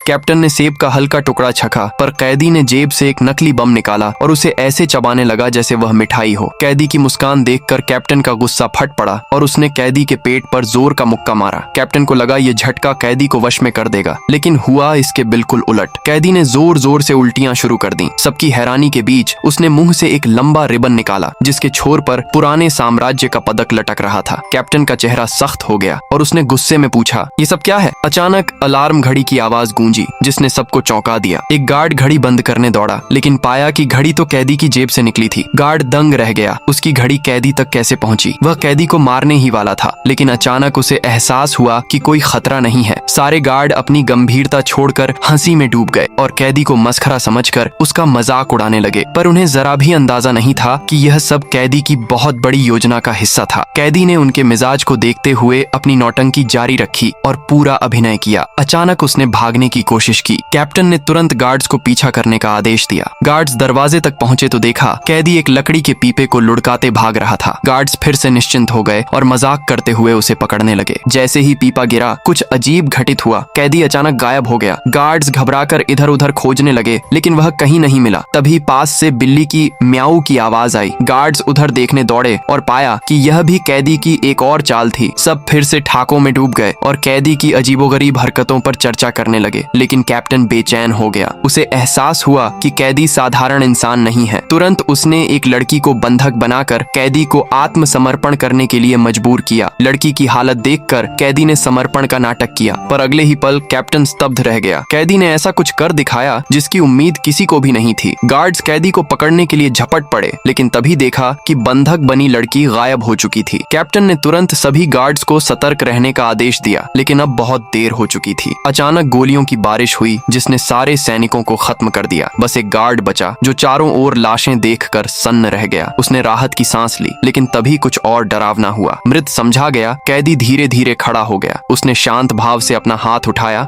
Captain ने सेब का हल्का टुकड़ा छका, पर कैदी ने जेब से एक नकली बम निकाला और उसे ऐसे चबाने लगा जैसे वह मिठाई हो। कैदी की मुस्कान देखकर कैप्टन का गुस्सा फट पड़ा और उसने कैदी के पेट पर जोर का मुक्का मारा। कैप्टन को लगा ये झटका कैदी को वश में कर देगा, लेकिन हुआ इसके बिल्कुल उलट। कैदी ने जोर जोर से उल्टियां शुरू कर दी। सबकी हैरानी के बीच उसने मुंह से एक लंबा रिबन निकाला जिसके छोर पर पुराने साम्राज्य का पदक लटक रहा था। कैप्टन का चेहरा सख्त हो गया और उसने गुस्से में पूछा, ये सब क्या है? अचानक अलार्म घड़ी की आवाज गूंजी जिसने सबको चौंका दिया। एक गार्ड घड़ी बंद करने दौड़ा, लेकिन पाया कि घड़ी तो कैदी की जेब से निकली थी। गार्ड दंग रह गया, उसकी घड़ी कैदी तक कैसे पहुंची? वह कैदी को मारने ही वाला था, लेकिन अचानक उसे एहसास हुआ कि कोई खतरा नहीं है। सारे गार्ड अपनी गंभीरता छोड़कर हंसी में डूब गए और कैदी को मस्खरा समझकर उसका मजाक उड़ाने लगे। पर उन्हें जरा भी अंदाजा नहीं था कि यह सब कैदी की बहुत बड़ी योजना का हिस्सा था। कैदी ने उनके मिजाज को देखते हुए अपनी नौटंकी जारी रखी और पूरा अभिनय किया। अचानक उसने भागने की कोशिश की। कैप्टन ने तुरंत गार्ड्स को पीछा करने का आदेश दिया। गार्ड्स दरवाजे तक पहुंचे तो देखा कैदी एक लकड़ी के पीपे को लुढ़काते भाग रहा था। गार्ड्स फिर से निश्चिंत हो गए और मजाक करते हुए उसे पकड़ने लगे। जैसे ही पीपा गिरा, कुछ अजीब घटित हुआ। कैदी अचानक गायब हो गया। गार्ड्स घबराकर इधर उधर खोजने लगे, लेकिन वह कहीं नहीं मिला। तभी पास से बिल्ली की म्याऊ की आवाज आई। गार्ड्स उधर देखने दौड़े और पाया कि यह भी कैदी की एक और चाल थी। सब फिर से ठाकों में डूब गए और कैदी की अजीबोगरीब हरकतों पर चर्चा करने लगे। लेकिन कैप्टन बेचैन हो गया। उसे एहसास हुआ कि कैदी साधारण इंसान नहीं है। तुरंत उसने एक लड़की को बंधक बनाकर कैदी को आत्मसमर्पण करने के लिए मजबूर किया। लड़की की हालत देखकर कैदी ने समर्पण का नाटक किया, पर अगले ही पल कैप्टन स्तब्ध रह गया। कैदी ने ऐसा कुछ कर दिखाया जिसकी उम्मीद किसी को भी नहीं थी। गार्ड्स कैदी को पकड़ने के लिए झपट पड़े, लेकिन तभी देखा कि बंधक बनी लड़की गायब हो चुकी थी। कैप्टन ने तुरंत सभी गार्ड्स को सतर्क रहने का आदेश दिया, लेकिन अब बहुत देर हो चुकी थी। अचानक गोलियों की बारिश हुई जिसने सारे सैनिकों को खत्म कर दिया। बस एक गार्ड बचा जो चारों ओर लाशें देखकर सन्न रह गया। उसने राहत की सांस ली, लेकिन तभी कुछ और डरावना हुआ। मृत समझा गया कैदी धीरे धीरे खड़ा हो गया। उसने शांत भाव से अपना हाथ उठाया